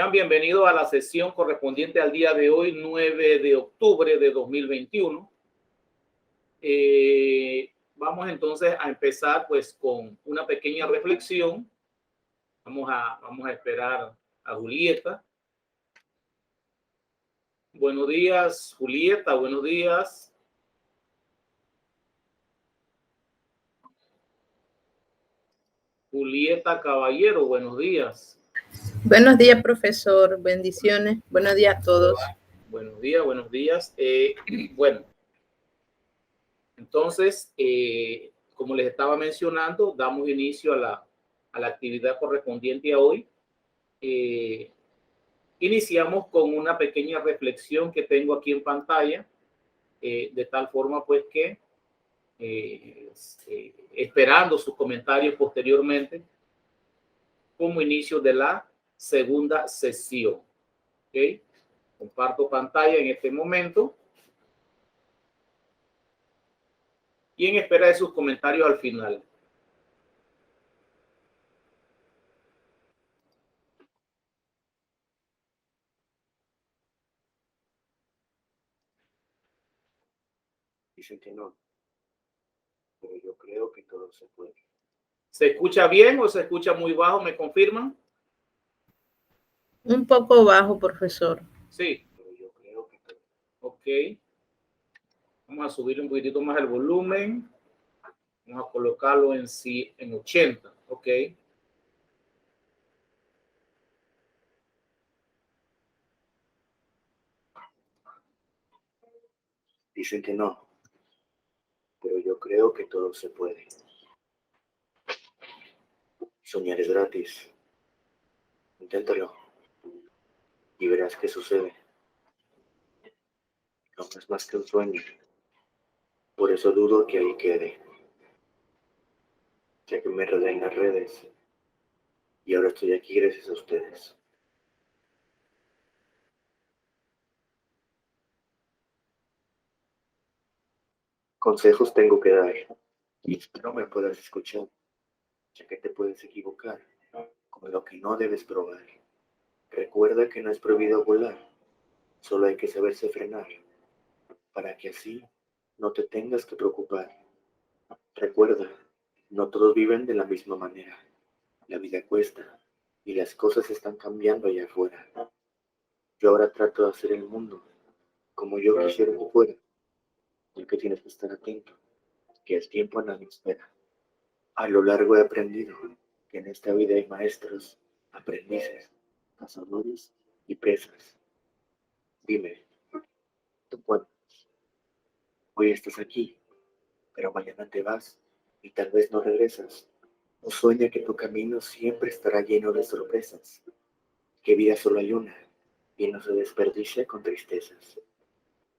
Sean bienvenidos a la sesión correspondiente al día de hoy, 9 de octubre de 2021. Vamos entonces a empezar pues con una pequeña reflexión. Vamos a esperar a Julieta. Buenos días, Julieta, buenos días. Julieta Caballero, buenos días. Buenos días, profesor. Bendiciones. Buenos días a todos. Buenos días, buenos días. Bueno, entonces, como les estaba mencionando, damos inicio a la actividad correspondiente a hoy. Iniciamos con una pequeña reflexión que tengo aquí en pantalla, de tal forma pues que esperando sus comentarios posteriormente como inicio de la segunda sesión. ¿Okay? Comparto pantalla en este momento y en espera de sus comentarios al final. Dicen que no, pero yo creo que todo se puede. ¿Se escucha bien o se escucha muy bajo? ¿Me confirman? Un poco bajo, profesor. Sí. Pero yo creo que todo. Ok. Vamos a subir un poquitito más el volumen. Vamos a colocarlo en 80. Ok. Dicen que no, pero yo creo que todo se puede. Soñar es gratis. Inténtalo y verás qué sucede. No es más que un sueño. Por eso dudo que ahí quede. Ya que me enredé en las redes y ahora estoy aquí gracias a ustedes. Consejos tengo que dar y espero me puedas escuchar, ya que te puedes equivocar con lo que no debes probar. Recuerda que no es prohibido volar, solo hay que saberse frenar, para que así no te tengas que preocupar. Recuerda, no todos viven de la misma manera. La vida cuesta y las cosas están cambiando allá afuera. Yo ahora trato de hacer el mundo como yo quisiera que fuera, ya que tienes que estar atento, que el tiempo a nadie espera. A lo largo he aprendido que en esta vida hay maestros, aprendices, cazadores y presas. Dime, ¿tú puedes? Hoy estás aquí, pero mañana te vas y tal vez no regresas. O sueña que tu camino siempre estará lleno de sorpresas, que vida solo hay una y no se desperdicia con tristezas.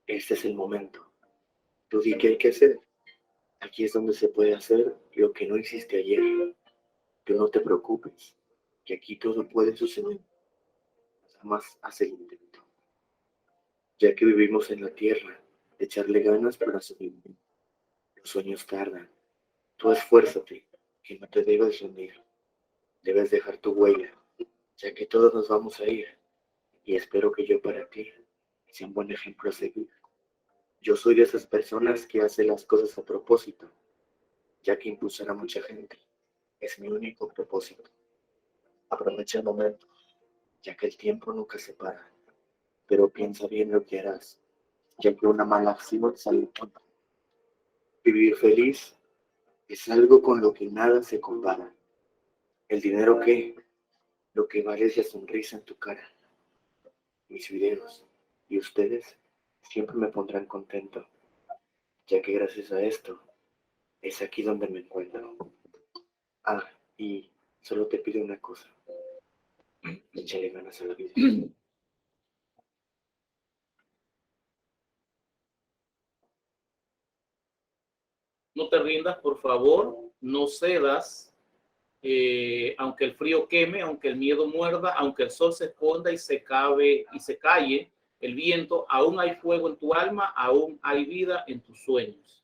Este es el momento. Tú di qué hay que hacer. Aquí es donde se puede hacer lo que no hiciste ayer. Tú no te preocupes, que aquí todo puede suceder. Jamás haz el intento. Ya que vivimos en la tierra, echarle ganas para sobrevivir. Los sueños tardan. Tú esfuérzate, que no te debes rendir. Debes dejar tu huella, ya que todos nos vamos a ir. Y espero que yo para ti sea un buen ejemplo a seguir. Yo soy de esas personas que hacen las cosas a propósito, ya que impulsar a mucha gente es mi único propósito. Aprovecha el momento, ya que el tiempo nunca se para. Pero piensa bien lo que harás, ya que una mala acción sale contra. Vivir feliz es algo con lo que nada se compara. El dinero que, lo que vale es la sonrisa en tu cara. Mis videos y ustedes siempre me pondrán contento, ya que gracias a esto es aquí donde me encuentro. Ah, y solo te pido una cosa. Échale ganas a la vida. No te rindas, por favor. No cedas. Aunque el frío queme, aunque el miedo muerda, aunque el sol se esconda y se calle el viento, aún hay fuego en tu alma, aún hay vida en tus sueños.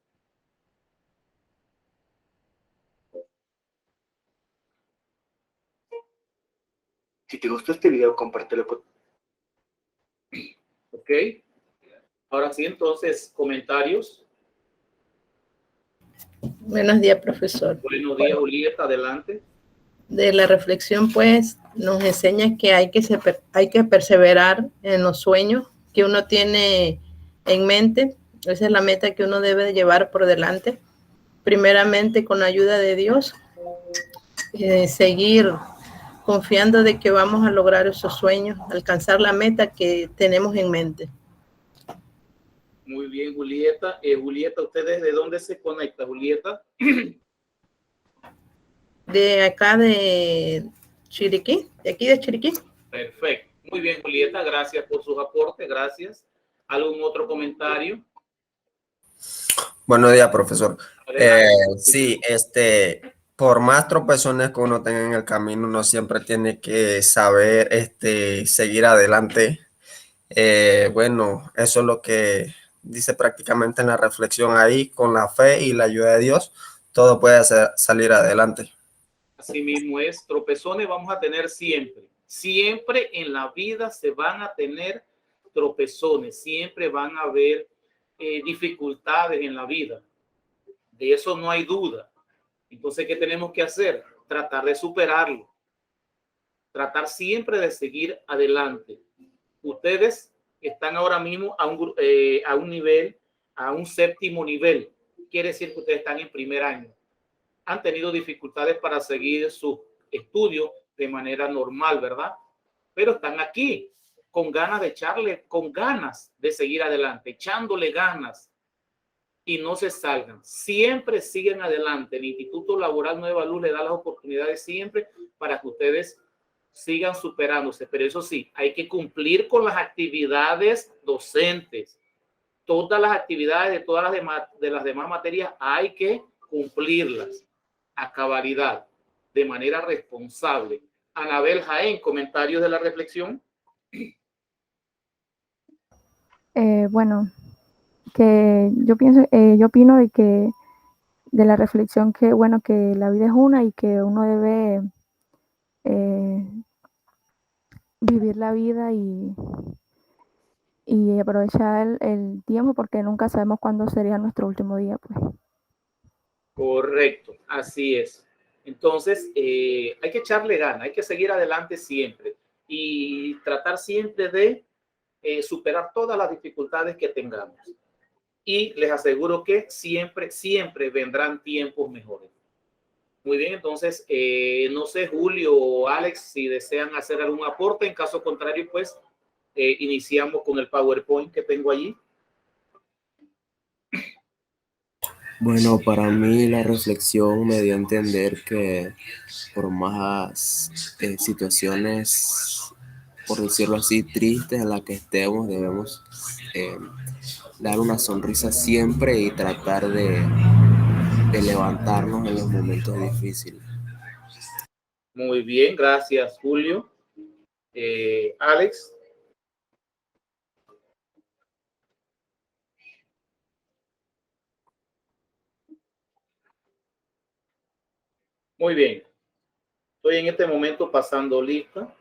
Si te gustó este video, compártelo con... Ok. Ahora sí, entonces, comentarios. Buenos días, profesor. Buenos días, Julieta, adelante. De la reflexión, pues, nos enseña que hay que perseverar en los sueños que uno tiene en mente. Esa es la meta que uno debe llevar por delante. Primeramente, con la ayuda de Dios, seguir confiando de que vamos a lograr esos sueños, alcanzar la meta que tenemos en mente. Muy bien, Julieta. Julieta, ¿usted desde dónde se conecta, Julieta? De acá de Chiriquí, de aquí de Chiriquí. Perfecto. Muy bien, Julieta. Gracias por sus aportes. Gracias. ¿Algún otro comentario? Buenos días, profesor. Adelante. Sí, por más tropezones que uno tenga en el camino, uno siempre tiene que saber, seguir adelante. Bueno, eso es lo que dice prácticamente en la reflexión ahí, con la fe y la ayuda de Dios, todo puede salir adelante. Así mismo es, tropezones vamos a tener siempre. Siempre en la vida se van a tener tropezones, siempre van a haber dificultades en la vida. De eso no hay duda. Entonces, ¿qué tenemos que hacer? Tratar de superarlo. Tratar siempre de seguir adelante. Ustedes están ahora mismo a un nivel, a un séptimo nivel. Quiere decir que ustedes están en primer año. Han tenido dificultades para seguir sus estudios de manera normal, ¿verdad? Pero están aquí con ganas de echarle, con ganas de seguir adelante, echándole ganas y no se salgan. Siempre siguen adelante. El Instituto Laboral Nueva Luz le da las oportunidades siempre para que ustedes sigan superándose. Pero eso sí, hay que cumplir con las actividades docentes. Todas las actividades de todas las demás materias hay que cumplirlas a cabalidad, de manera responsable. Anabel Jaén, comentarios de la reflexión. Bueno, que yo pienso, yo opino de que de la reflexión que bueno que la vida es una y que uno debe vivir la vida y aprovechar el tiempo porque nunca sabemos cuándo sería nuestro último día, pues. Correcto, así es. Entonces, hay que echarle ganas, hay que seguir adelante siempre y tratar siempre de superar todas las dificultades que tengamos. Y les aseguro que siempre, siempre vendrán tiempos mejores. Muy bien, entonces, no sé, Julio o Alex, si desean hacer algún aporte. En caso contrario, pues, iniciamos con el PowerPoint que tengo allí. Bueno, para mí la reflexión me dio a entender que por más situaciones, por decirlo así, tristes en las que estemos, debemos dar una sonrisa siempre y tratar de levantarnos en los momentos difíciles. Muy bien, gracias, Julio. Alex. Muy bien. Estoy en este momento pasando lista.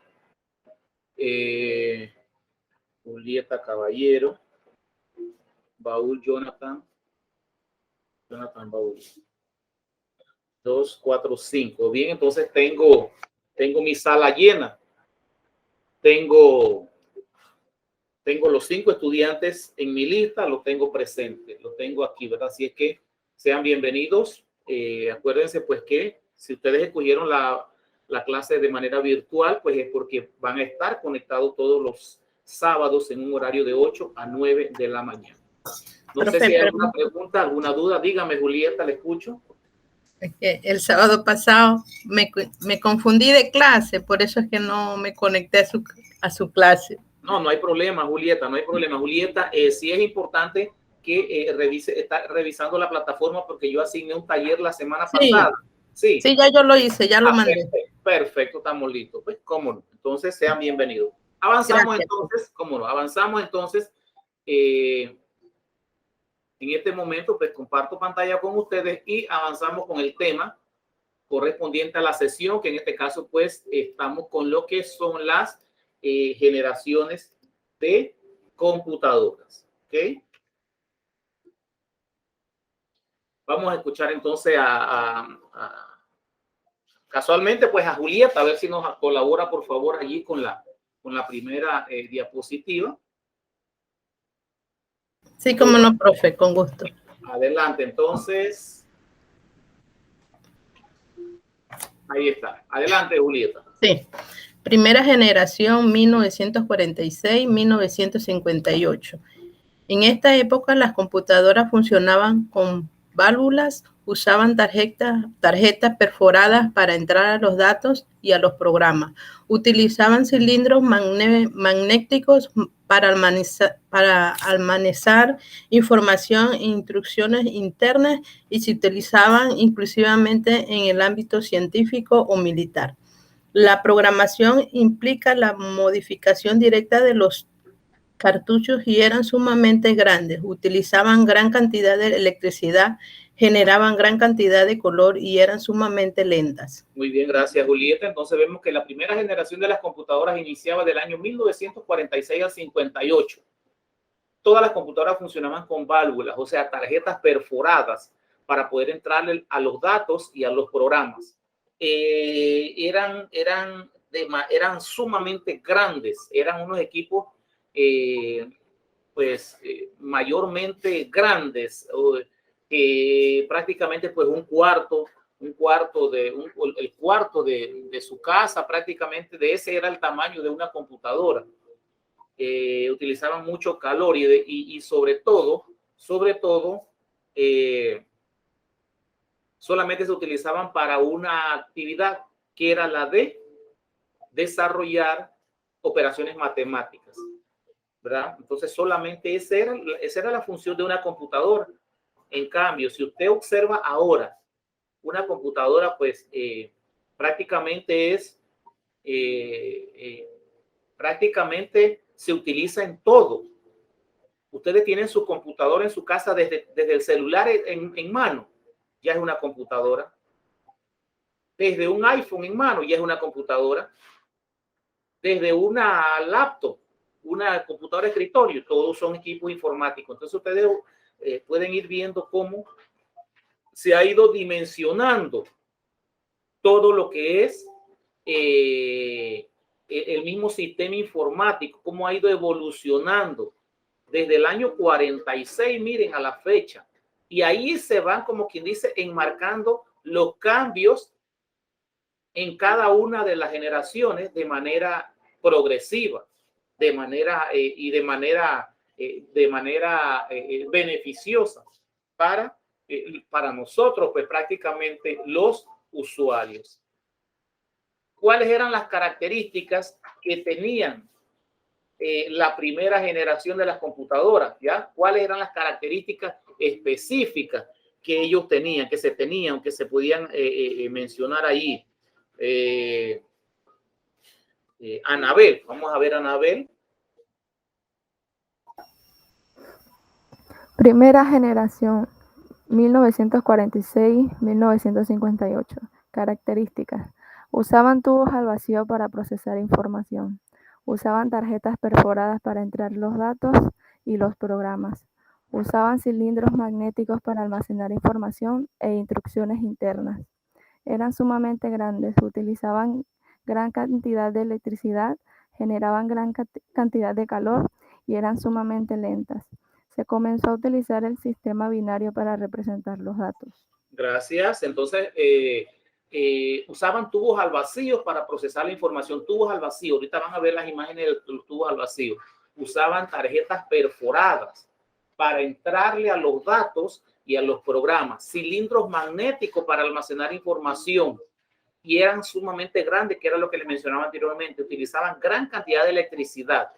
Julieta Caballero. Baúl Jonathan Baúl. 2, 4, 5. Bien, entonces tengo mi sala llena. Tengo los 5 estudiantes en mi lista, los tengo presentes, los tengo aquí, ¿verdad? Así es que sean bienvenidos. Acuérdense pues que si ustedes escogieron la clase de manera virtual, pues es porque van a estar conectados todos los sábados en un horario de 8 a 9 de la mañana. No sé si hay alguna pregunta, alguna duda. Dígame, Julieta, le escucho. El sábado pasado me confundí de clase, por eso es que no me conecté a su clase. No, no hay problema, Julieta, no hay problema. Julieta, sí es importante que está revisando la plataforma porque yo asigné un taller la semana pasada. Sí, ya yo lo hice, ya lo mandé. Perfecto, estamos listos. Pues, cómo no. Entonces, sean bienvenidos. Avanzamos entonces, cómo no, avanzamos entonces. En este momento, pues comparto pantalla con ustedes y avanzamos con el tema correspondiente a la sesión, que en este caso pues estamos con lo que son las generaciones de computadoras. ¿Ok? Vamos a escuchar entonces casualmente pues a Julieta, a ver si nos colabora por favor allí con la primera diapositiva. Sí, como no, profe, con gusto. Adelante, entonces. Ahí está. Adelante, Julieta. Sí. Primera generación, 1946-1958. En esta época las computadoras funcionaban con válvulas, usaban tarjetas perforadas para entrar a los datos y a los programas. Utilizaban cilindros magnéticos para almacenar información e instrucciones internas y se utilizaban inclusivamente en el ámbito científico o militar. La programación implica la modificación directa de los cartuchos y eran sumamente grandes, utilizaban gran cantidad de electricidad, generaban gran cantidad de color y eran sumamente lentas. Muy bien, gracias, Julieta. Entonces vemos que la primera generación de las computadoras iniciaba del año 1946 al 58. Todas las computadoras funcionaban con válvulas, o sea, tarjetas perforadas para poder entrar a los datos y a los programas. Eran sumamente grandes, eran unos equipos mayormente grandes, prácticamente pues el cuarto de su casa, prácticamente de ese era el tamaño de una computadora. Utilizaban mucho calor y sobre todo solamente se utilizaban para una actividad que era la de desarrollar operaciones matemáticas, ¿verdad? Entonces solamente esa era la función de una computadora. En cambio, si usted observa ahora una computadora, pues prácticamente se utiliza en todo. Ustedes tienen su computadora en su casa desde el celular en mano, ya es una computadora. Desde un iPhone en mano, ya es una computadora. Desde una laptop, una computadora de escritorio, todos son equipos informáticos. Entonces ustedes pueden ir viendo cómo se ha ido dimensionando todo lo que es el mismo sistema informático, cómo ha ido evolucionando desde el año 46, miren, a la fecha. Y ahí se van, como quien dice, enmarcando los cambios en cada una de las generaciones de manera progresiva, de manera beneficiosa para nosotros, pues prácticamente los usuarios. ¿Cuáles eran las características que tenían la primera generación de las computadoras? ¿Ya? ¿Cuáles eran las características específicas que ellos tenían, que se podían mencionar ahí? Anabel, vamos a ver, Anabel. Primera generación, 1946-1958. Características. Usaban tubos al vacío para procesar información. Usaban tarjetas perforadas para entrar los datos y los programas. Usaban cilindros magnéticos para almacenar información e instrucciones internas. Eran sumamente grandes, utilizaban gran cantidad de electricidad, generaban gran cantidad de calor y eran sumamente lentas. Se comenzó a utilizar el sistema binario para representar los datos. Gracias. Entonces, usaban tubos al vacío para procesar la información, tubos al vacío. Ahorita van a ver las imágenes de los tubos al vacío. Usaban tarjetas perforadas para entrarle a los datos y a los programas, cilindros magnéticos para almacenar información, y eran sumamente grandes, que era lo que les mencionaba anteriormente. Utilizaban gran cantidad de electricidad.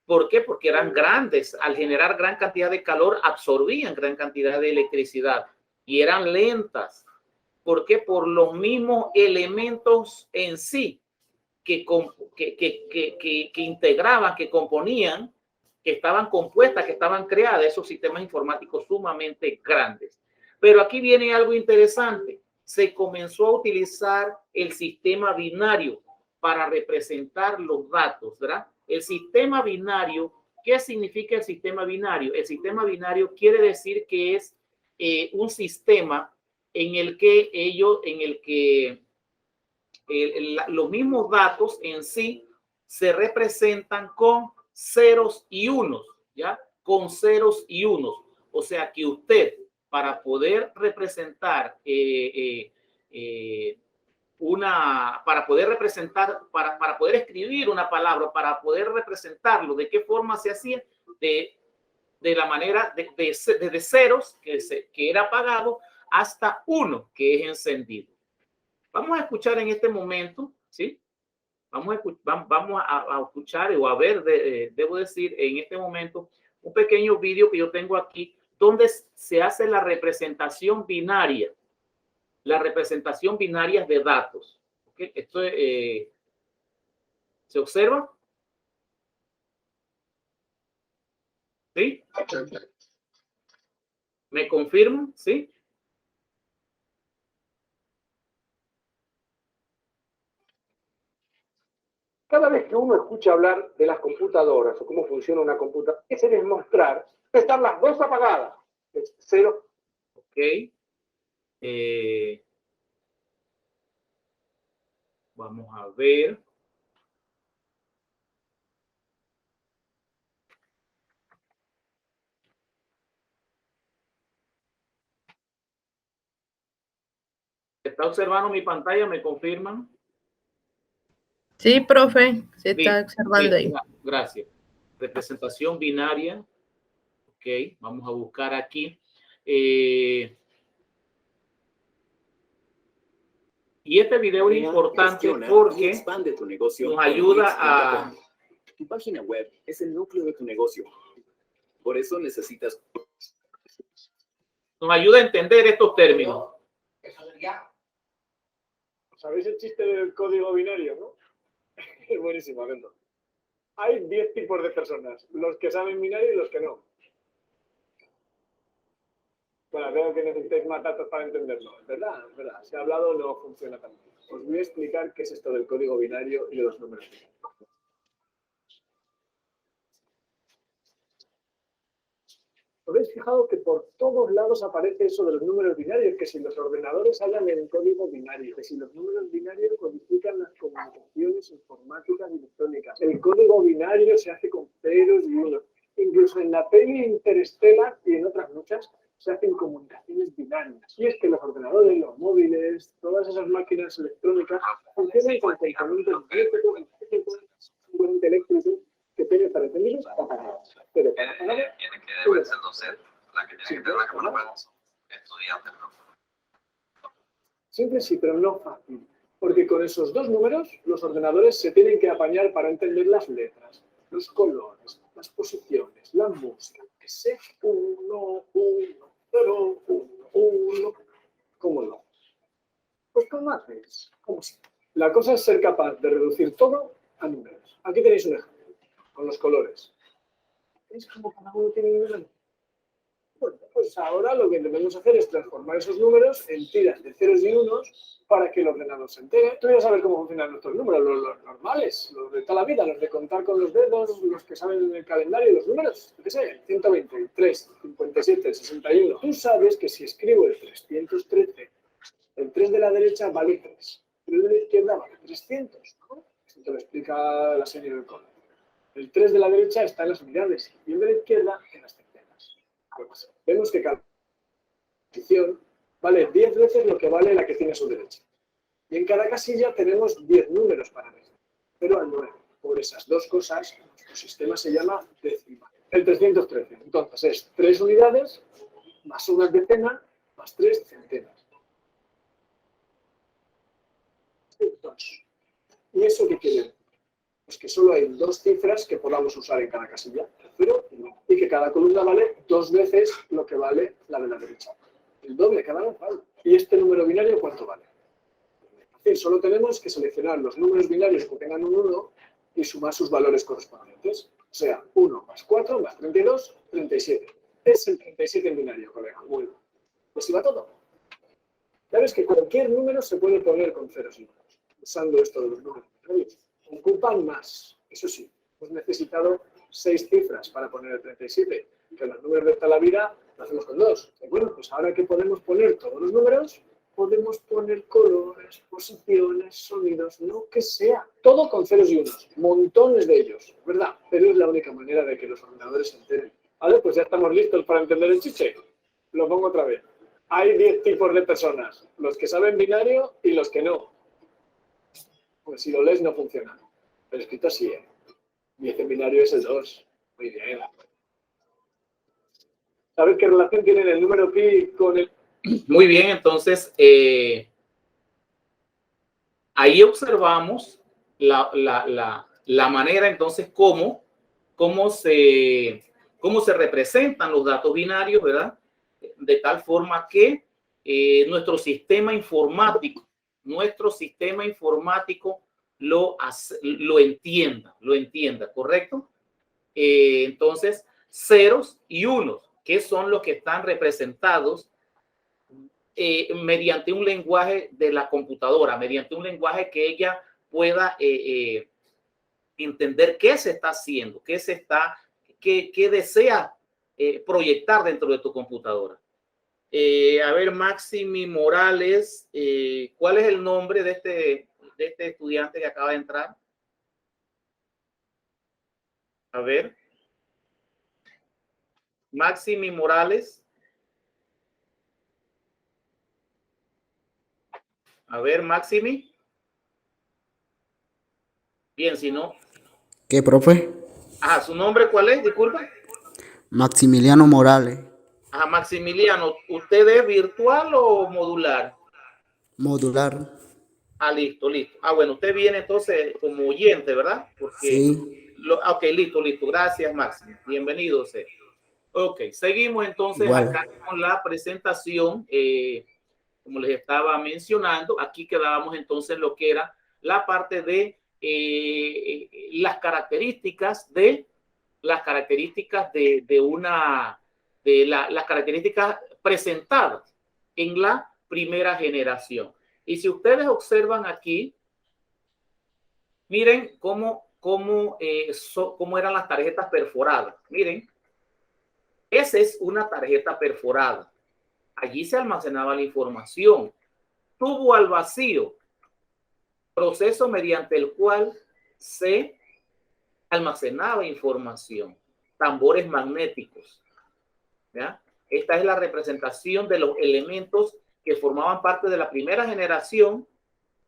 ¿Por qué? Porque eran grandes. Al generar gran cantidad de calor, absorbían gran cantidad de electricidad y eran lentas. ¿Por qué? Por los mismos elementos en sí que integraban, que componían, que estaban compuestas, que estaban creadas, esos sistemas informáticos sumamente grandes. Pero aquí viene algo interesante. se comenzó a utilizar el sistema binario para representar los datos, ¿verdad? El sistema binario, ¿qué significa el sistema binario? El sistema binario quiere decir que es un sistema en el que los mismos datos en sí se representan con ceros y unos, ¿ya? Con ceros y unos. O sea que usted, para poder representar para poder escribir una palabra, para poder representarlo, ¿de qué forma se hacía? De la manera de ceros, que era apagado, hasta 1, que es encendido. Vamos a escuchar en este momento, ¿sí? Vamos a escuchar o a ver, debo decir, en este momento, un pequeño vídeo que yo tengo aquí, donde se hace la representación binaria de datos. ¿Okay? Esto ¿se observa? ¿Sí? ¿Me confirman? ¿Sí? Cada vez que uno escucha hablar de las computadoras o cómo funciona una computadora, ese es demostrar que están las dos apagadas. Es 0. Ok. Vamos a ver. ¿Está observando mi pantalla? ¿Me confirman? Sí, profe, se está Bien, observando ahí. Gracias. Representación binaria. Ok, vamos a buscar aquí. Y este video es importante porque expande tu negocio, nos ayuda a... Tu página web es el núcleo de tu negocio. Por eso necesitas... Nos ayuda a entender estos términos. ¿Sabéis el chiste del código binario, no? Es buenísimo, Abendo. Hay 10 tipos de personas, los que saben binario y los que no. Bueno, veo que necesitáis más datos para entenderlo. ¿Verdad? Es verdad. Si he hablado, no funciona tan bien. Os voy a explicar qué es esto del código binario y de los números. ¿Os habéis fijado que por todos lados aparece eso de los números binarios? Que si los ordenadores hablan en código binario, que si los números binarios codifican las comunicaciones informáticas y electrónicas. El código binario se hace con ceros y unos. Incluso en la peli Interstellar y en otras muchas se hacen comunicaciones binarias. Y es que los ordenadores, los móviles, todas esas máquinas electrónicas funcionan con componentes eléctricos que tienen para entenderlos apagados. Pero para apagar, tiene que deberlo ser la que tiene que tener la cámara para estudiantes, ¿no? Simple sí, pero no fácil. Porque con esos dos números, los ordenadores se tienen que apañar para entender las letras, los colores, las posiciones, la música. Que es 1, 1, 0, 1, 1. ¿Cómo no? Pues con mates, como si. La cosa es ser capaz de reducir todo a números. Aquí tenéis un ejemplo. Con los colores. ¿Veis cómo cada uno tiene un número? Bueno, pues ahora lo que debemos hacer es transformar esos números en tiras de ceros y unos para que el ordenador se entere. Tú ya sabes cómo funcionan nuestros números, los normales, los de toda la vida, los de contar con los dedos, los que saben el calendario, los números, yo qué sé, 120, 3, 57, 61. Tú sabes que si escribo el 313, el 3 de la derecha vale 3, el 3 de la izquierda vale 300, ¿no? Esto te lo explica la serie del código. El 3 de la derecha está en las unidades y el de la izquierda en las centenas. Pues vemos que cada posición vale 10 veces lo que vale la que tiene a su derecha. Y en cada casilla tenemos 10 números para ver. 0 al 9. Por esas dos cosas, nuestro sistema se llama decimal. El 313. Entonces es 3 unidades más una decena más 3 centenas. 2. ¿Y eso qué quiere decir? Pues que solo hay 2 cifras que podamos usar en cada casilla, 0 y 1. Y que cada columna vale 2 veces lo que vale la de la derecha. El doble cada vez vale. ¿Y este número binario cuánto vale? Es decir, solo tenemos que seleccionar los números binarios que tengan un 1 y sumar sus valores correspondientes. O sea, 1 más 4 más 32, 37. Es el 37 en binario, colega. Muy bien. Pues iba todo. Ya ves sabes que cualquier número se puede poner con ceros y unos, usando esto de los números binarios. Ocupan más, eso sí, hemos necesitado 6 cifras para poner el 37, que los números de toda la vida lo hacemos con 2. Bueno, pues ahora que podemos poner todos los números, podemos poner colores, posiciones, sonidos, lo que sea. Todo con ceros y unos, montones de ellos, ¿verdad? Pero es la única manera de que los ordenadores se enteren. Vale, pues ya estamos listos para entender el chiche. Lo pongo otra vez. Hay 10 tipos de personas, los que saben binario y los que no. Pues si lo lees no funciona. Pero escrito así, ¿eh? 10 en binario es el 2. Muy bien. ¿Sabes qué relación tiene el número pi con el...? Muy bien, entonces ahí observamos la manera entonces cómo se representan los datos binarios, ¿verdad? De tal forma que nuestro sistema informático lo entienda, ¿correcto? Entonces, ceros y unos, que son los que están representados mediante un lenguaje de la computadora, mediante un lenguaje que ella pueda entender qué se está haciendo, qué desea proyectar dentro de tu computadora. A ver, Máximi Morales, ¿cuál es el nombre de este estudiante que acaba de entrar? A ver. Máximi Morales. A ver, Máximi. Bien, si no. ¿Qué, profe? Ajá, ¿su nombre cuál es? Disculpa. Maximiliano Morales. Ajá, Maximiliano, ¿usted es virtual o modular? Modular. Ah, listo. Ah, bueno, usted viene entonces como oyente, ¿verdad? Porque Sí. Ok, listo. Gracias, Máximo. Bienvenido, usted. Ok, seguimos entonces Igual. acá con la presentación. Como les estaba mencionando, aquí quedábamos entonces en lo que era la parte de las características de las características presentadas en la primera generación. Y si ustedes observan aquí, miren cómo eran las tarjetas perforadas. Miren, esa es una tarjeta perforada. Allí se almacenaba la información. Tubo al vacío, proceso mediante el cual se almacenaba información. Tambores magnéticos. ¿Ya? Esta es la representación de los elementos que formaban parte de la primera generación,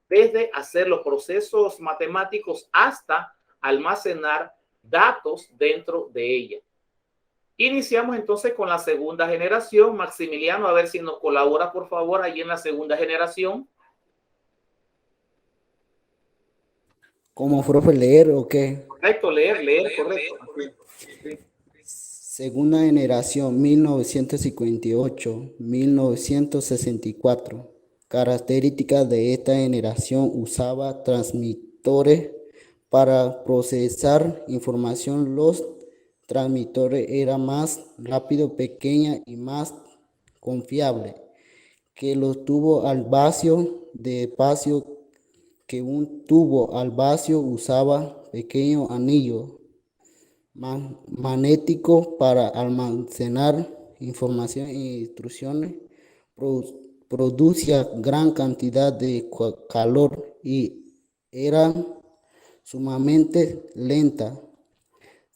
desde hacer los procesos matemáticos hasta almacenar datos dentro de ella. Iniciamos entonces con la segunda generación. Maximiliano, a ver si nos colabora, por favor, ahí en la segunda generación. ¿Cómo, profe, leer o qué? Correcto, leer, correcto. Sí. Segunda generación, 1958-1964. Características de esta generación: usaba transmisores para procesar información. Los transmisores eran más rápido, pequeña y más confiable que los tubos al vacío. De espacio que un tubo al vacío usaba pequeños anillos magnéticos para almacenar información e instrucciones. Producía gran cantidad de calor y era sumamente lenta.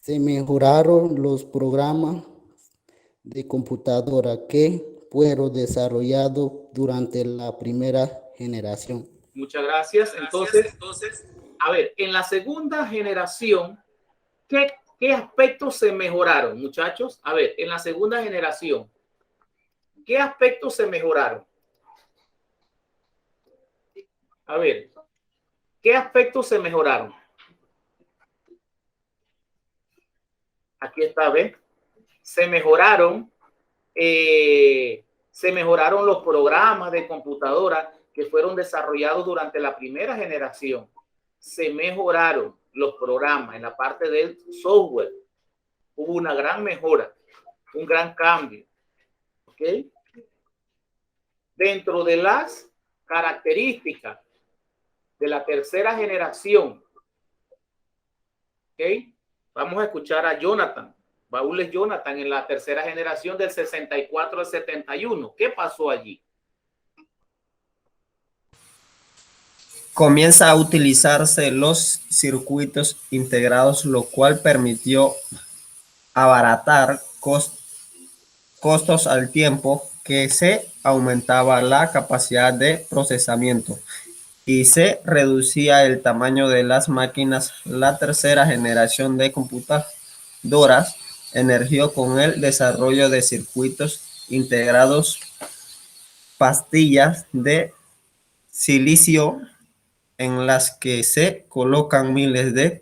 Se mejoraron los programas de computadora que fueron desarrollados durante la primera generación. Muchas gracias. Entonces, a ver, en la segunda generación, ¿qué aspectos se mejoraron, muchachos? A ver, en la segunda generación, ¿qué aspectos se mejoraron? A ver, ¿qué aspectos se mejoraron? Aquí está, ¿ves? Se mejoraron los programas de computadora que fueron desarrollados durante la primera generación. Se mejoraron los programas en la parte del software. Hubo una gran mejora, un gran cambio. ¿Ok? Dentro de las característica de la tercera generación. ¿Ok? Vamos a escuchar a Jonathan. Baúles Jonathan en la tercera generación del 64 al 71. ¿Qué pasó allí? Comienza a utilizarse los circuitos integrados, lo cual permitió abaratar costos al tiempo que se aumentaba la capacidad de procesamiento y se reducía el tamaño de las máquinas. La tercera generación de computadoras emergió con el desarrollo de circuitos integrados, pastillas de silicio en las que se colocan miles de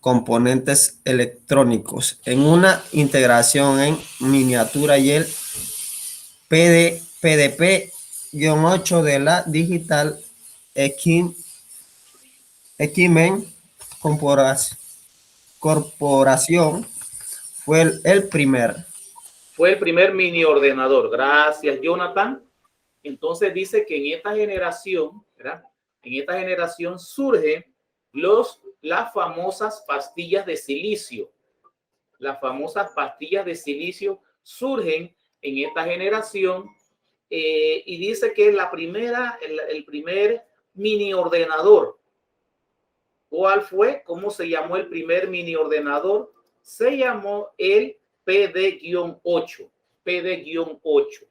componentes electrónicos en una integración en miniatura, y el PDP-8 de la Digital Equipment Corporation fue el primer. Fue el primer mini ordenador. Gracias, Jonathan. Entonces dice que en esta generación, ¿verdad? En esta generación surgen las famosas pastillas de silicio. Las famosas pastillas de silicio surgen en esta generación y dice que el primer mini ordenador. ¿Cuál fue? ¿Cómo se llamó el primer mini ordenador? Se llamó el PD-8. PD-8.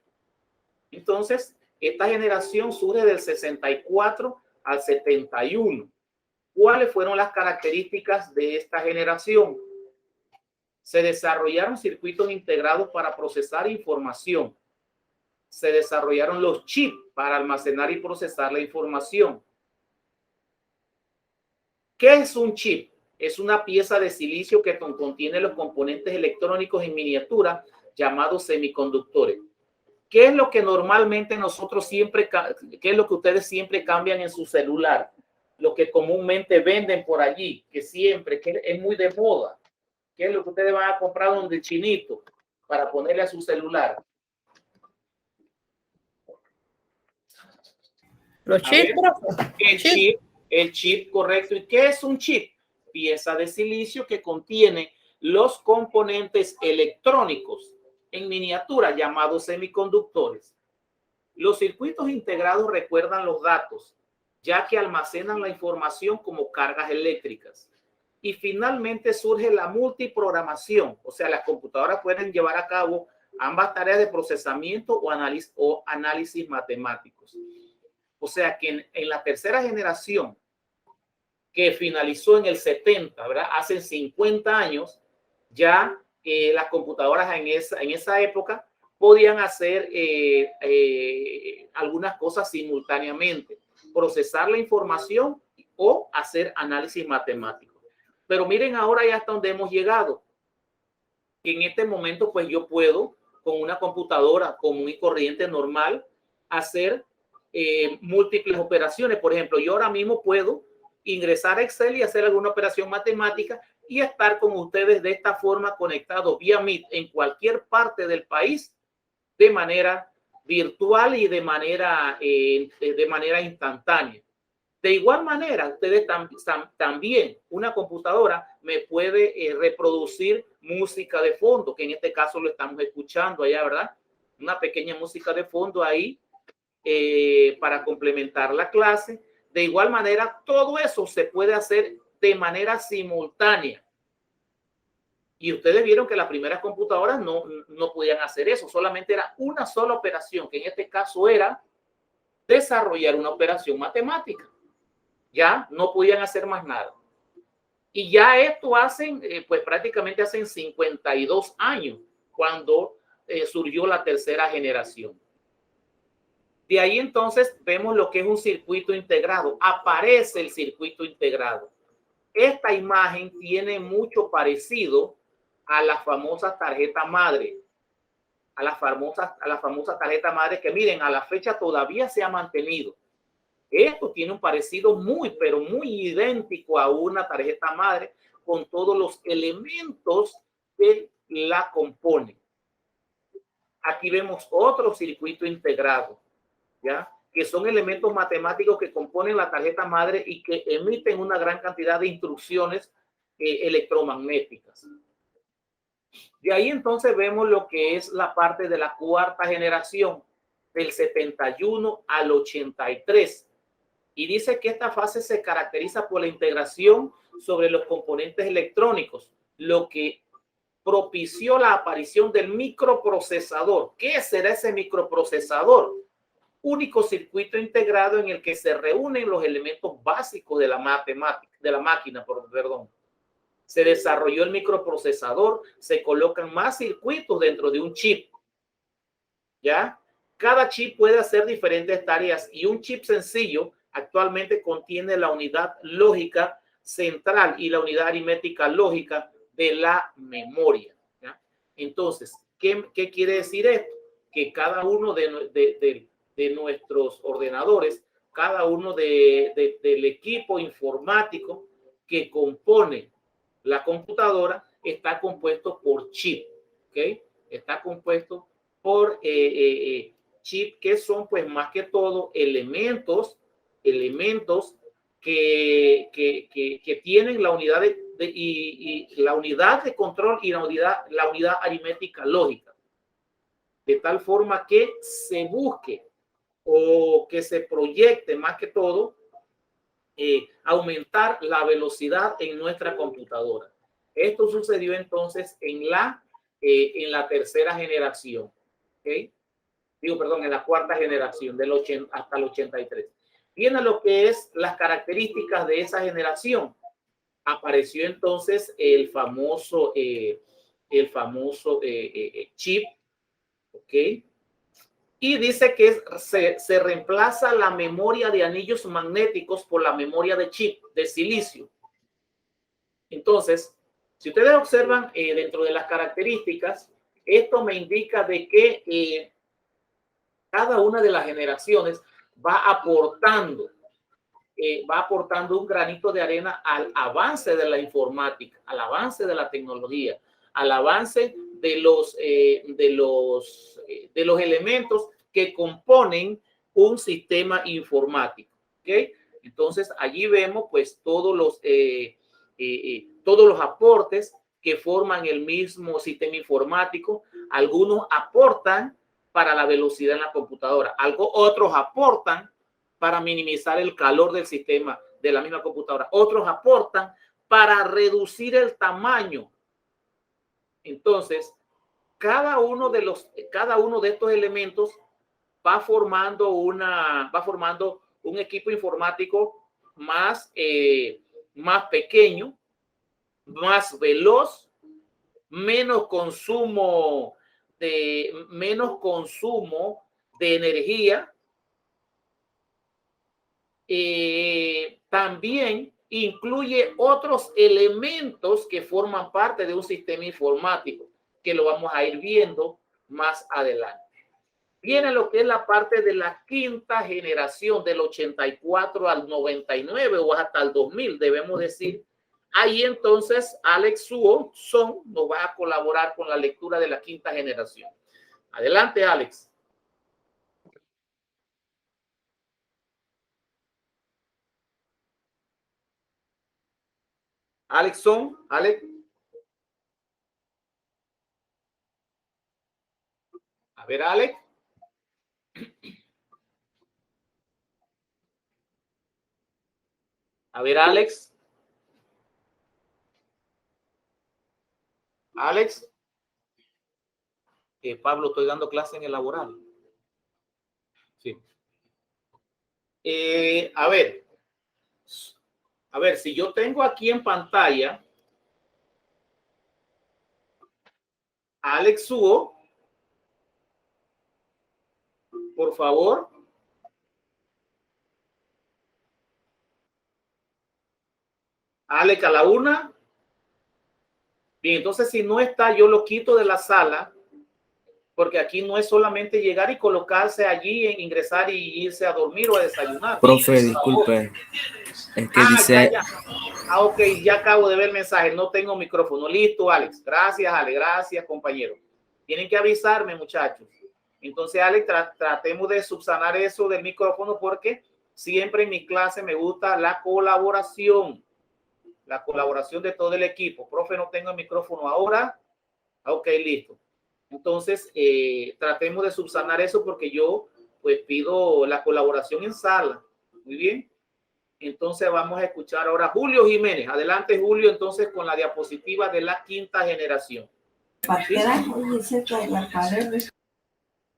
Entonces, esta generación surge del 64 al 71. ¿Cuáles fueron las características de esta generación? Se desarrollaron circuitos integrados para procesar información. Se desarrollaron los chips para almacenar y procesar la información. ¿Qué es un chip? Es una pieza de silicio que contiene los componentes electrónicos en miniatura llamados semiconductores. ¿Qué es lo que normalmente nosotros siempre, qué es lo que ustedes siempre cambian en su celular? Lo que comúnmente venden por allí, que siempre, que es muy de moda. ¿Qué es lo que ustedes van a comprar donde el chinito para ponerle a su celular? Los chips, profe. El chip, correcto. ¿Y qué es un chip? Pieza de silicio que contiene los componentes electrónicos en miniatura llamados semiconductores. Los circuitos integrados recuerdan los datos, ya que almacenan la información como cargas eléctricas. Y finalmente surge la multiprogramación, o sea, las computadoras pueden llevar a cabo ambas tareas de procesamiento o análisis matemáticos. O sea que en la tercera generación, que finalizó en el 70, ¿verdad? Hace 50 años, ya las computadoras en esa época podían hacer algunas cosas simultáneamente, procesar la información o hacer análisis matemático. Pero miren ahora ya hasta donde hemos llegado. En este momento, pues yo puedo, con una computadora común y corriente normal, hacer múltiples operaciones. Por ejemplo, yo ahora mismo puedo ingresar a Excel y hacer alguna operación matemática y estar con ustedes de esta forma conectados vía Meet en cualquier parte del país de manera virtual y de manera instantánea. De igual manera, ustedes también, una computadora me puede reproducir música de fondo, que en este caso lo estamos escuchando allá, ¿verdad? Una pequeña música de fondo ahí para complementar la clase. De igual manera, todo eso se puede hacer de manera simultánea. Y ustedes vieron que las primeras computadoras no podían hacer eso, solamente era una sola operación, que en este caso era desarrollar una operación matemática. Ya no podían hacer más nada. Y ya esto hacen, pues prácticamente hacen 52 años, cuando surgió la tercera generación. De ahí entonces vemos lo que es un circuito integrado. Aparece el circuito integrado. Esta imagen tiene mucho parecido a la famosa tarjeta madre. A la famosa tarjeta madre que, miren, a la fecha todavía se ha mantenido. Esto tiene un parecido pero muy idéntico a una tarjeta madre, con todos los elementos que la componen. Aquí vemos otro circuito integrado, ¿ya? que son elementos matemáticos que componen la tarjeta madre y que emiten una gran cantidad de instrucciones electromagnéticas. De ahí entonces vemos lo que es la parte de la cuarta generación, del 71 al 83. Y dice que esta fase se caracteriza por la integración sobre los componentes electrónicos, lo que propició la aparición del microprocesador. ¿Qué será ese microprocesador? Único circuito integrado en el que se reúnen los elementos básicos de la matemática, de la máquina, perdón. Se desarrolló el microprocesador, se colocan más circuitos dentro de un chip. ¿Ya? Cada chip puede hacer diferentes tareas y un chip sencillo actualmente contiene la unidad lógica central y la unidad aritmética lógica de la memoria. ¿Ya? Entonces, ¿qué quiere decir esto? Que cada uno de nuestros ordenadores, cada uno del equipo informático que compone la computadora está compuesto por chip, ¿ok? Está compuesto por chip que son pues más que todo elementos que tienen la unidad la unidad de control y la unidad aritmética lógica, de tal forma que se busque o que se proyecte más que todo aumentar la velocidad en nuestra computadora. Esto sucedió entonces en la tercera generación, ¿okay? En la cuarta generación, del 80 hasta el 83. Viene lo que es las características de esa generación. Apareció entonces el famoso chip, ¿ok? Y dice que se reemplaza la memoria de anillos magnéticos por la memoria de chip de silicio. Entonces, si ustedes observan dentro de las características, esto me indica de que cada una de las generaciones va aportando un granito de arena al avance de la informática, al avance de la tecnología, al avance de los elementos que componen un sistema informático. ¿Okay? Entonces, allí vemos pues todos los aportes que forman el mismo sistema informático. Algunos aportan para la velocidad en la computadora, otros aportan para minimizar el calor del sistema de la misma computadora, otros aportan para reducir el tamaño. Entonces, cada uno de estos elementos va formando un equipo informático más pequeño, más veloz, menos consumo de energía. También incluye otros elementos que forman parte de un sistema informático, que lo vamos a ir viendo más adelante. Viene lo que es la parte de la quinta generación, del 84 al 99 o hasta el 2000, debemos decir. Ahí entonces Alex Son nos va a colaborar con la lectura de la quinta generación. Adelante, Alex. Alex. A ver, Alex. A ver, Alex. Pablo, estoy dando clase en el laboral. Sí. A ver, si yo tengo aquí en pantalla a Alex Suo, por favor. Alex, a la una. Bien, entonces si no está, yo lo quito de la sala, porque aquí no es solamente llegar y colocarse allí, ingresar y irse a dormir o a desayunar. Profe, disculpe. Es que dice... Ya. Ok, ya acabo de ver el mensaje. No tengo micrófono. Listo, Alex. Gracias, Alex. Gracias, compañero. Tienen que avisarme, muchachos. Entonces, Alex, tratemos de subsanar eso del micrófono porque siempre en mi clase me gusta la colaboración de todo el equipo. Profe, no tengo el micrófono ahora. Ok, listo. Entonces, tratemos de subsanar eso porque yo pues pido la colaboración en sala. Muy bien. Entonces vamos a escuchar ahora a Julio Jiménez. Adelante, Julio, entonces con la diapositiva de la quinta generación. ¿Sí?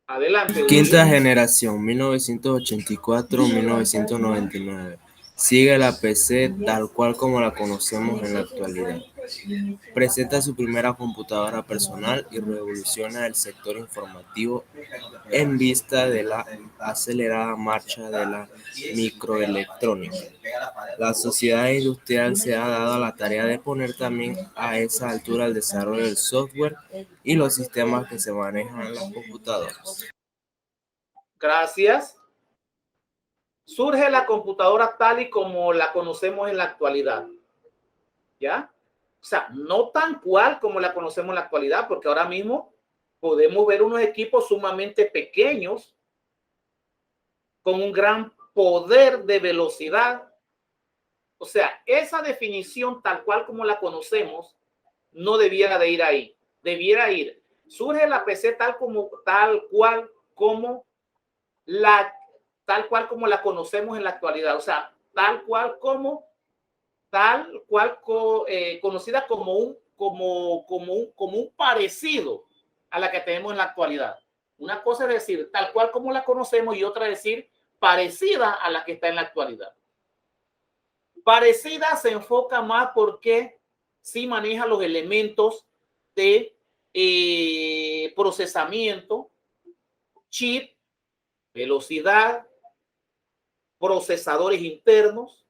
Adelante, Julio. Quinta generación, 1984-1999. Sigue la PC tal cual como la conocemos en la actualidad. Presenta su primera computadora personal y revoluciona el sector informativo en vista de la acelerada marcha de la microelectrónica. La sociedad industrial se ha dado a la tarea de poner también a esa altura el desarrollo del software y los sistemas que se manejan en las computadoras. Gracias. Surge la computadora tal y como la conocemos en la actualidad. ¿Ya? O sea, no tan cual como la conocemos en la actualidad, porque ahora mismo podemos ver unos equipos sumamente pequeños con un gran poder de velocidad. O sea, esa definición tal cual como la conocemos no debiera de ir ahí. Debiera ir. Surge la PC tal cual como la conocemos en la actualidad. O sea, tal cual conocida como un parecido a la que tenemos en la actualidad. Una cosa es decir tal cual como la conocemos y otra es decir parecida a la que está en la actualidad. Parecida se enfoca más porque sí maneja los elementos de procesamiento, chip, velocidad, procesadores internos.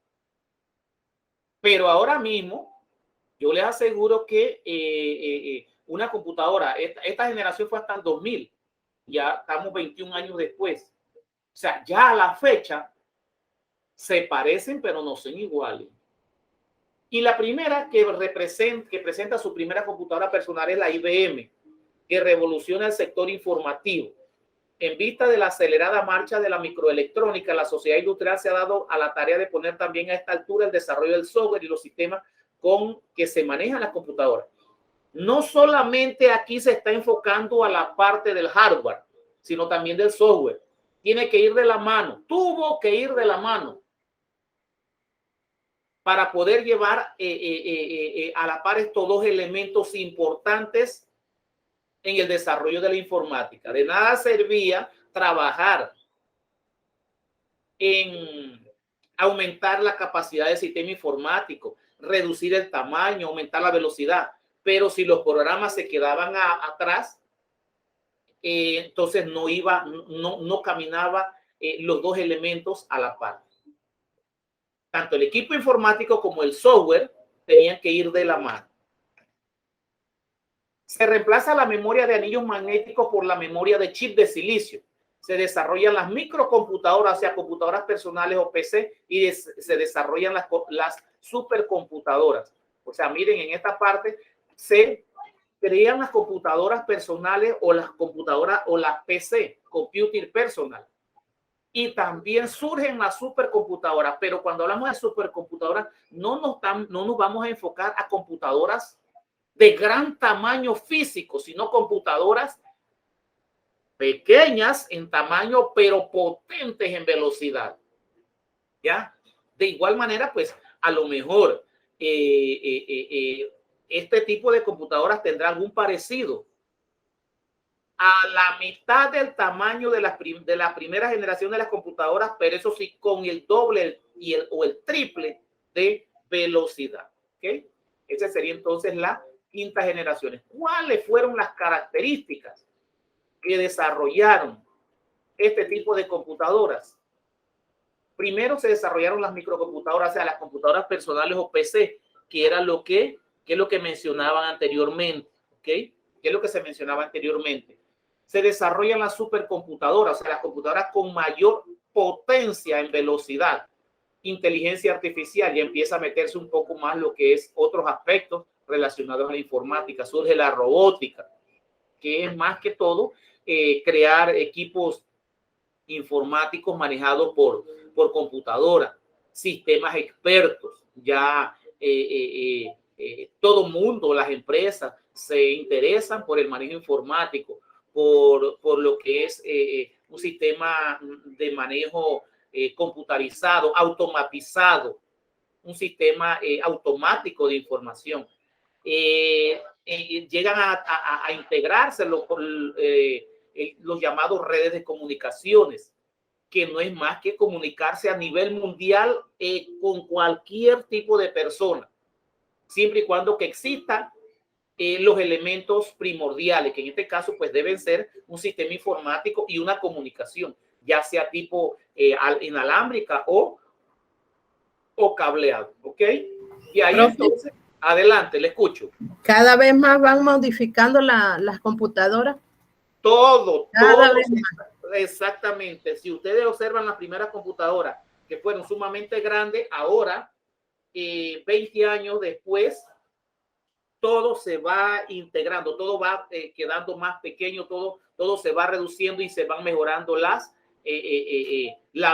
Pero ahora mismo, yo les aseguro que una computadora, esta generación fue hasta el 2000, ya estamos 21 años después. O sea, ya a la fecha se parecen, pero no son iguales. Y la primera que presenta su primera computadora personal es la IBM, que revoluciona el sector informativo. En vista de la acelerada marcha de la microelectrónica, la sociedad industrial se ha dado a la tarea de poner también a esta altura el desarrollo del software y los sistemas con que se manejan las computadoras. No solamente aquí se está enfocando a la parte del hardware, sino también del software. Tiene que ir de la mano, tuvo que ir de la mano para poder llevar a la par estos dos elementos importantes en el desarrollo de la informática. De nada servía trabajar en aumentar la capacidad del sistema informático, reducir el tamaño, aumentar la velocidad, pero si los programas se quedaban atrás, entonces no caminaba los dos elementos a la par. Tanto el equipo informático como el software tenían que ir de la mano. Se reemplaza la memoria de anillos magnéticos por la memoria de chip de silicio. Se desarrollan las microcomputadoras, o sea, computadoras personales o PC, y se desarrollan las supercomputadoras. O sea, miren, en esta parte se crean las computadoras personales o las computadoras o las PC, computer personal. Y también surgen las supercomputadoras, pero cuando hablamos de supercomputadoras no nos vamos a enfocar a computadoras de gran tamaño físico, sino computadoras pequeñas en tamaño, pero potentes en velocidad. ¿Ya? De igual manera, pues, a lo mejor este tipo de computadoras tendrá algún parecido a la mitad del tamaño de la primera generación de las computadoras, pero eso sí, con el doble o el triple de velocidad. ¿Okay? Esa sería entonces la quinta generación. ¿Cuáles fueron las características que desarrollaron este tipo de computadoras? Primero se desarrollaron las microcomputadoras, o sea, las computadoras personales o PC, que era lo que mencionaban anteriormente. ¿Ok? ¿Qué es lo que se mencionaba anteriormente? Se desarrollan las supercomputadoras, o sea, las computadoras con mayor potencia en velocidad, inteligencia artificial, y empieza a meterse un poco más lo que es otros aspectos relacionados a la informática. Surge la robótica. que es más que todo crear equipos informáticos manejados por computadora, sistemas expertos. Ya todo mundo, las empresas se interesan por el manejo informático, por lo que es un sistema de manejo computarizado, automatizado, un sistema automático de información. Llegan a integrarse los llamados redes de comunicaciones, que no es más que comunicarse a nivel mundial con cualquier tipo de persona, siempre y cuando que existan los elementos primordiales, que en este caso pues deben ser un sistema informático y una comunicación, ya sea tipo inalámbrica o cableado, ¿ok? Y ahí entonces, adelante, le escucho. Cada vez más van modificando las computadoras. Todo vez más. Exactamente. Si ustedes observan las primeras computadoras que fueron sumamente grandes, ahora, 20 años después, todo se va integrando, todo va quedando más pequeño, todo se va reduciendo y se van mejorando la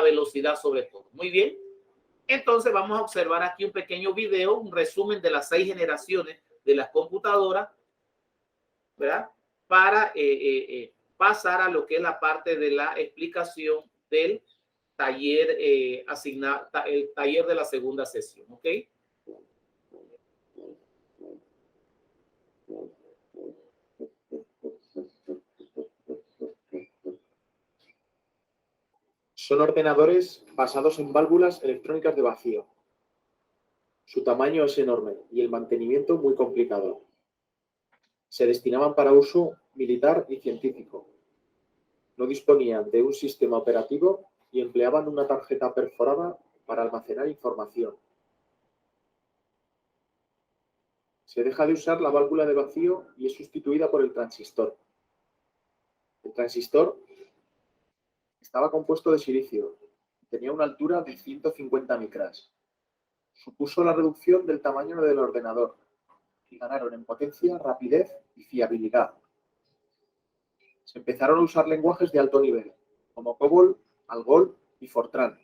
velocidad sobre todo. Muy bien. Entonces vamos a observar aquí un pequeño video, un resumen de las 6 generaciones de las computadoras, ¿verdad? Para pasar a lo que es la parte de la explicación del taller asignado, el taller de la segunda sesión, ¿ok? Son ordenadores basados en válvulas electrónicas de vacío. Su tamaño es enorme y el mantenimiento muy complicado. Se destinaban para uso militar y científico. No disponían de un sistema operativo y empleaban una tarjeta perforada para almacenar información. Se deja de usar la válvula de vacío y es sustituida por el transistor. El transistor estaba compuesto de silicio. Tenía una altura de 150 micras. Supuso la reducción del tamaño del ordenador y ganaron en potencia, rapidez y fiabilidad. Se empezaron a usar lenguajes de alto nivel, como COBOL, ALGOL y Fortran.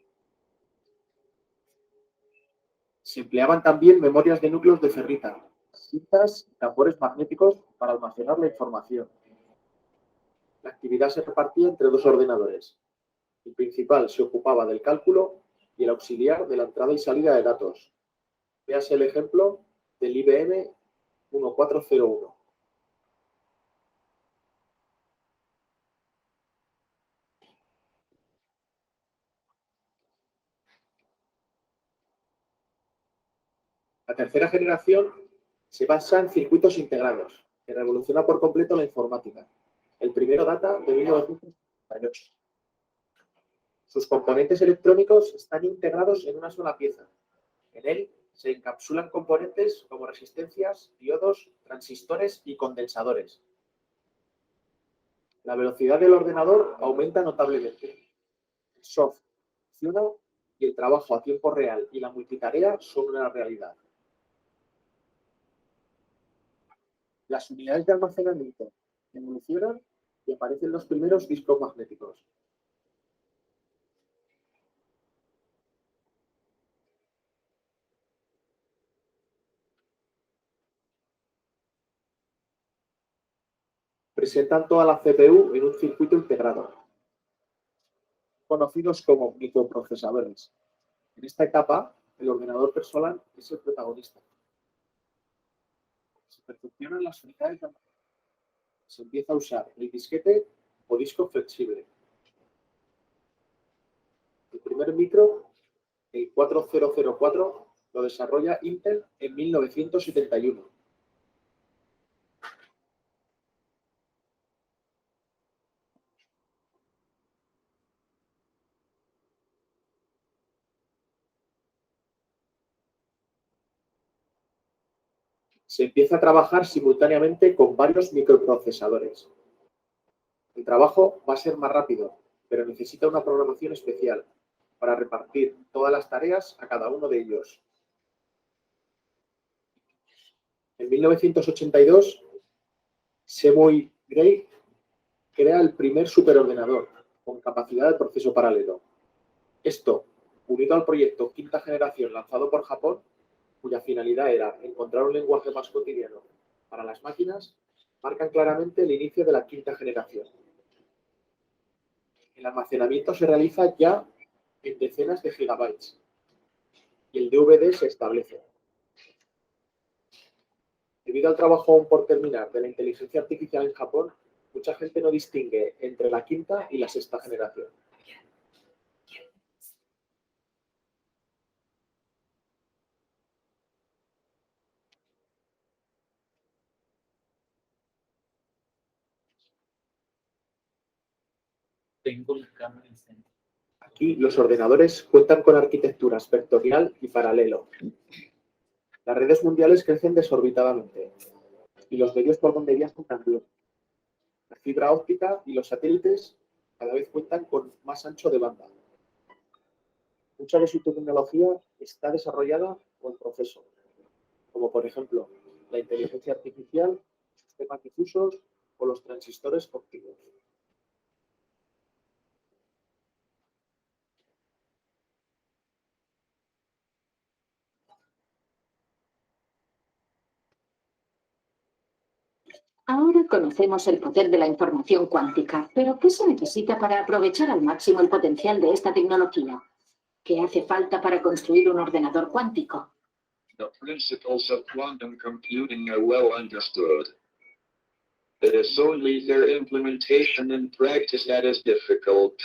Se empleaban también memorias de núcleos de ferrita, cintas y tambores magnéticos para almacenar la información. La actividad se repartía entre 2 ordenadores. El principal se ocupaba del cálculo y el auxiliar de la entrada y salida de datos. Véase el ejemplo del IBM 1401. La tercera generación se basa en circuitos integrados, que revoluciona por completo la informática. El primero data de 1998. Sus componentes electrónicos están integrados en una sola pieza. En él se encapsulan componentes como resistencias, diodos, transistores y condensadores. La velocidad del ordenador aumenta notablemente. El software funciona y el trabajo a tiempo real y la multitarea son una realidad. Las unidades de almacenamiento evolucionan y aparecen los primeros discos magnéticos. Presentan toda la CPU en un circuito integrado, conocidos como microprocesadores. En esta etapa, el ordenador personal es el protagonista. Se perfeccionan las unidades de almacenamiento. Se empieza a usar el disquete o disco flexible. El primer micro, el 4004, lo desarrolla Intel en 1971. Se empieza a trabajar simultáneamente con varios microprocesadores. El trabajo va a ser más rápido, pero necesita una programación especial para repartir todas las tareas a cada uno de ellos. En 1982, Seymour Gray crea el primer superordenador con capacidad de proceso paralelo. Esto, unido al proyecto Quinta Generación lanzado por Japón, cuya finalidad era encontrar un lenguaje más cotidiano para las máquinas, marcan claramente el inicio de la quinta generación. El almacenamiento se realiza ya en decenas de gigabytes y el DVD se establece. Debido al trabajo aún por terminar de la inteligencia artificial en Japón, mucha gente no distingue entre la quinta y la sexta generación. Tengo la cámara encendida. Aquí los ordenadores cuentan con arquitecturas vectorial y paralelo. Las redes mundiales crecen desorbitadamente y los medios por donde viajan también. La fibra óptica y los satélites cada vez cuentan con más ancho de banda. Mucha de su tecnología está desarrollada o en proceso, como por ejemplo la inteligencia artificial, sistemas difusos o los transistores ópticos. Ahora conocemos el poder de la información cuántica, pero ¿qué se necesita para aprovechar al máximo el potencial de esta tecnología? ¿Qué hace falta para construir un ordenador cuántico? The principles of quantum computing are well understood. It is only their implementation in practice that is difficult.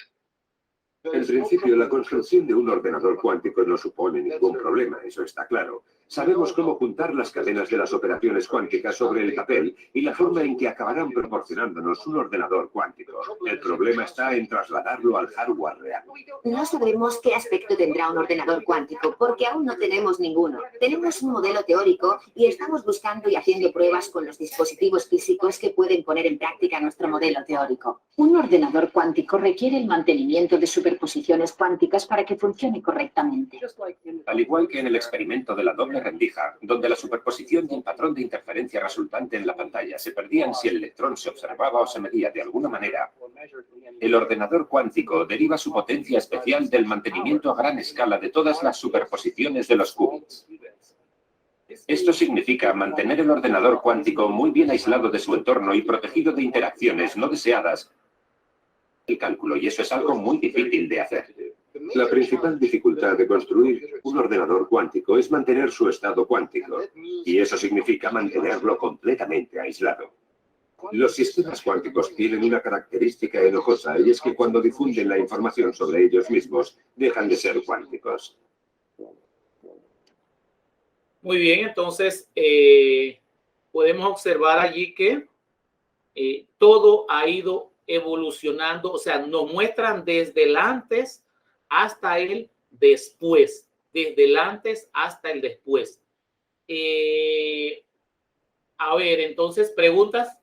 En principio, la construcción de un ordenador cuántico no supone ningún problema, eso está claro. Sabemos cómo juntar las cadenas de las operaciones cuánticas sobre el papel y la forma en que acabarán proporcionándonos un ordenador cuántico. El problema está en trasladarlo al hardware real. No sabemos qué aspecto tendrá un ordenador cuántico, porque aún no tenemos ninguno. Tenemos un modelo teórico y estamos buscando y haciendo pruebas con los dispositivos físicos que pueden poner en práctica nuestro modelo teórico. Un ordenador cuántico requiere el mantenimiento de superposiciones cuánticas para que funcione correctamente. Al igual que en el experimento de la doble rendija, donde la superposición y el patrón de interferencia resultante en la pantalla se perdían si el electrón se observaba o se medía de alguna manera, el ordenador cuántico deriva su potencia especial del mantenimiento a gran escala de todas las superposiciones de los qubits. Esto significa mantener el ordenador cuántico muy bien aislado de su entorno y protegido de interacciones no deseadas del cálculo, y eso es algo muy difícil de hacer. La principal dificultad de construir un ordenador cuántico es mantener su estado cuántico, y eso significa mantenerlo completamente aislado. Los sistemas cuánticos tienen una característica enojosa, y es que cuando difunden la información sobre ellos mismos, dejan de ser cuánticos. Muy bien, entonces podemos observar allí que todo ha ido evolucionando, o sea, nos muestran desde el antes hasta el después, desde el antes hasta el después. A ver, entonces, ¿preguntas?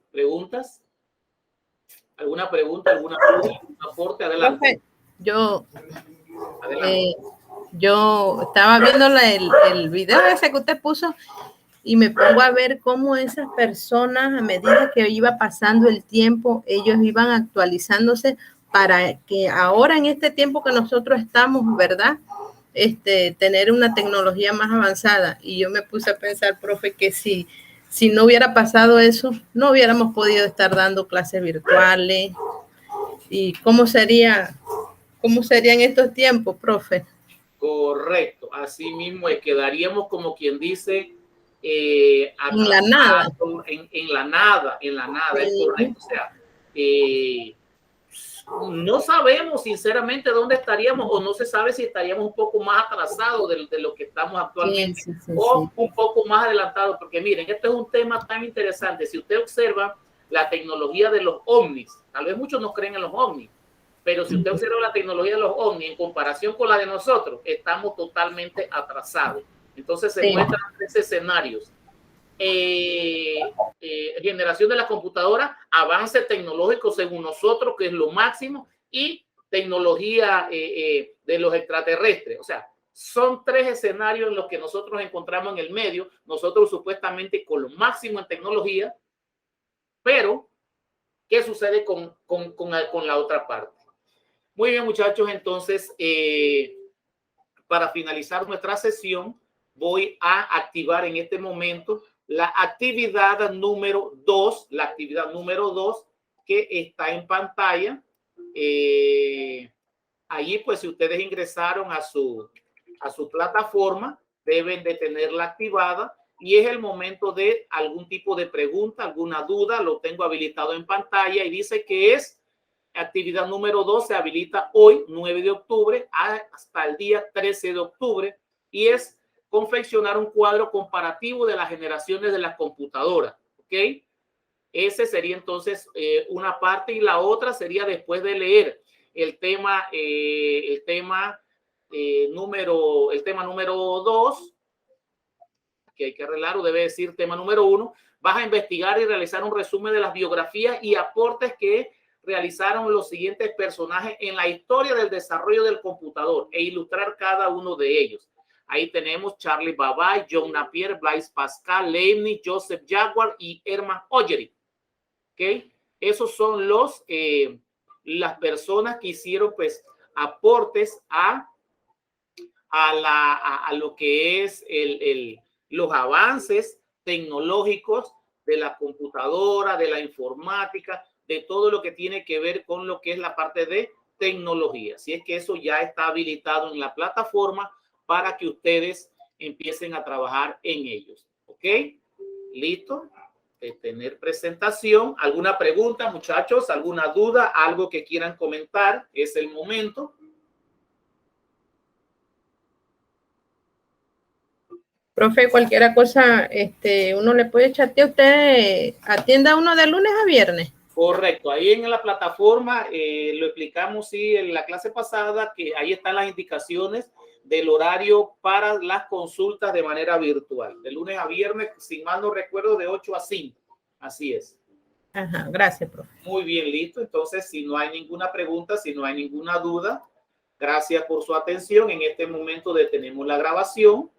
¿Alguna pregunta? ¿Alguna duda? ¿Algún aporte? Adelante. Yo estaba viendo el video ese que usted puso y me pongo a ver cómo esas personas, a medida que iba pasando el tiempo, ellos iban actualizándose para que ahora en este tiempo que nosotros estamos, ¿verdad? Tener una tecnología más avanzada. Y yo me puse a pensar, profe, que si no hubiera pasado eso, no hubiéramos podido estar dando clases virtuales. ¿Y cómo serían estos tiempos, profe? Correcto, así mismo quedaríamos como quien dice en la nada. En la nada, es correcto. O sea, no sabemos sinceramente dónde estaríamos, o no se sabe si estaríamos un poco más atrasados de lo que estamos actualmente, o un poco más adelantados, porque miren, esto es un tema tan interesante. Si usted observa la tecnología de los ovnis, tal vez muchos no creen en los ovnis, pero si usted observa la tecnología de los ovnis en comparación con la de nosotros, estamos totalmente atrasados. Entonces se muestran tres escenarios. Generación de la computadora, avance tecnológico según nosotros, que es lo máximo, y tecnología de los extraterrestres. O sea, son tres escenarios en los que nosotros encontramos en el medio, nosotros supuestamente con lo máximo en tecnología, pero qué sucede con la otra parte. Muy bien, muchachos, entonces, para finalizar nuestra sesión, voy a activar en este momento la actividad número 2, que está en pantalla. Allí, pues, si ustedes ingresaron a su plataforma, deben de tenerla activada y es el momento de algún tipo de pregunta, alguna duda. Lo tengo habilitado en pantalla y dice que es actividad número 2, se habilita hoy, 9 de octubre, hasta el día 13 de octubre y es confeccionar un cuadro comparativo de las generaciones de las computadoras. ¿Ok? Ese sería entonces una parte y la otra sería después de leer el tema número 2, que hay que arreglar, o debe decir tema número 1, vas a investigar y realizar un resumen de las biografías y aportes que realizaron los siguientes personajes en la historia del desarrollo del computador e ilustrar cada uno de ellos. Ahí tenemos Charlie Babbage, John Napier, Blaise Pascal, Leibniz, Joseph Jaguar y Hermann Hollerith. ¿Okay? Esos son las personas que hicieron pues aportes a lo que es los avances tecnológicos de la computadora, de la informática, de todo lo que tiene que ver con lo que es la parte de tecnología. Así es que eso ya está habilitado en la plataforma para que ustedes empiecen a trabajar en ellos. ¿Ok? ¿Listo? Tener presentación. ¿Alguna pregunta, muchachos? ¿Alguna duda? ¿Algo que quieran comentar? Es el momento. Profe, cualquier cosa, uno le puede chatear. ¿Usted atiende a uno de lunes a viernes? Correcto. Ahí en la plataforma lo explicamos, sí, en la clase pasada, que ahí están las indicaciones del horario para las consultas de manera virtual. De lunes a viernes, si mal no recuerdo, de 8 a 5. Así es. Ajá, gracias, profe. Muy bien, listo. Entonces, si no hay ninguna pregunta, si no hay ninguna duda, gracias por su atención. En este momento detenemos la grabación.